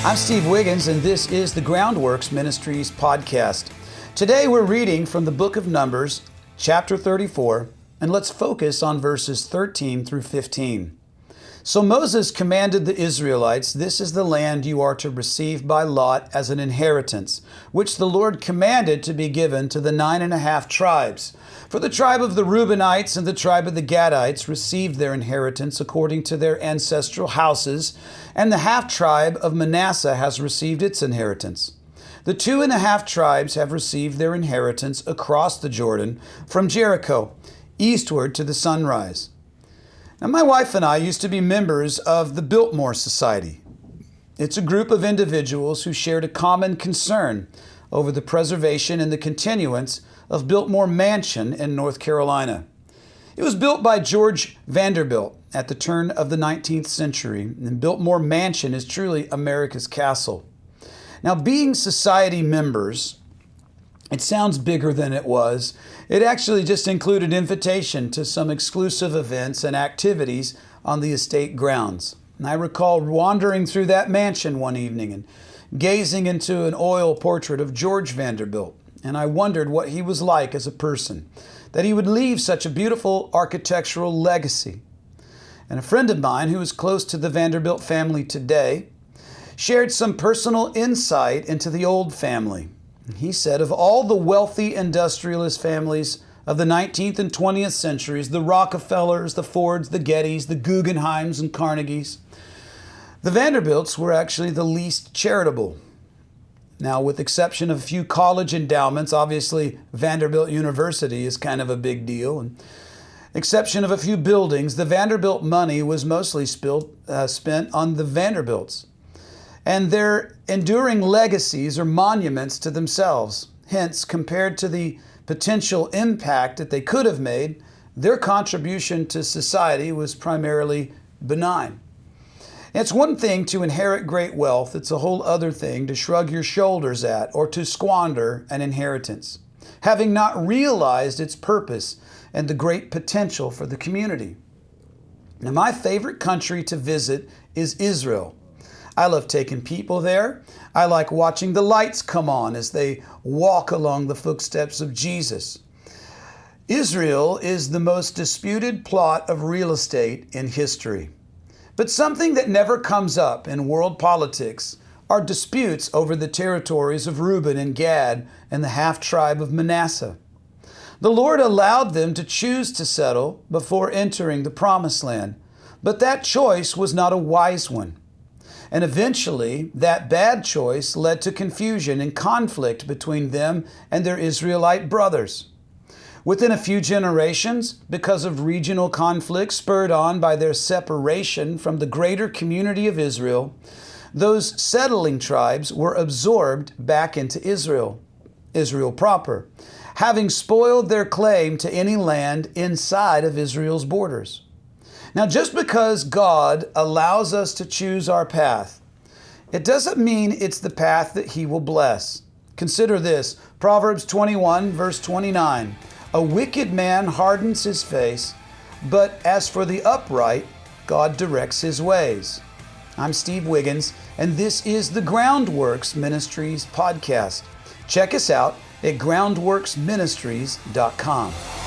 I'm Steve Wiggins, and this is the Groundworks Ministries podcast. Today we're reading from the book of Numbers, chapter 34, and let's focus on verses 13 through 15. So Moses commanded the Israelites, "This is the land you are to receive by lot as an inheritance, which the Lord commanded to be given to the 9.5 tribes. For the tribe of the Reubenites and the tribe of the Gadites received their inheritance according to their ancestral houses, and the half-tribe of Manasseh has received its inheritance. The 2.5 tribes have received their inheritance across the Jordan from Jericho, eastward to the sunrise." Now, my wife and I used to be members of the Biltmore Society. It's a group of individuals who shared a common concern over the preservation and the continuance of Biltmore Mansion in North Carolina. It was built by George Vanderbilt at the turn of the 19th century, and Biltmore Mansion is truly America's castle. Now, being society members, it sounds bigger than it was. It actually just included invitation to some exclusive events and activities on the estate grounds. And I recall wandering through that mansion one evening and gazing into an oil portrait of George Vanderbilt. And I wondered what he was like as a person, that he would leave such a beautiful architectural legacy. And a friend of mine who is close to the Vanderbilt family today shared some personal insight into the old family. He said, of all the wealthy industrialist families of the 19th and 20th centuries, the Rockefellers, the Fords, the Gettys, the Guggenheims, and Carnegies, the Vanderbilts were actually the least charitable. Now, with exception of a few college endowments, obviously Vanderbilt University is kind of a big deal, and exception of a few buildings, the Vanderbilt money was mostly spent on the Vanderbilts and their enduring legacies or monuments to themselves. Hence, compared to the potential impact that they could have made, their contribution to society was primarily benign. It's one thing to inherit great wealth. It's a whole other thing to shrug your shoulders at or to squander an inheritance, having not realized its purpose and the great potential for the community. Now, my favorite country to visit is Israel. I love taking people there. I like watching the lights come on as they walk along the footsteps of Jesus. Israel is the most disputed plot of real estate in history. But something that never comes up in world politics are disputes over the territories of Reuben and Gad and the half-tribe of Manasseh. The Lord allowed them to choose to settle before entering the Promised Land, but that choice was not a wise one. And eventually, that bad choice led to confusion and conflict between them and their Israelite brothers. Within a few generations, because of regional conflicts spurred on by their separation from the greater community of Israel, those settling tribes were absorbed back into Israel proper, having spoiled their claim to any land inside of Israel's borders. Now, just because God allows us to choose our path, it doesn't mean it's the path that He will bless. Consider this, Proverbs 21, verse 29. A wicked man hardens his face, but as for the upright, God directs his ways. I'm Steve Wiggins, and this is the Groundworks Ministries podcast. Check us out at groundworksministries.com.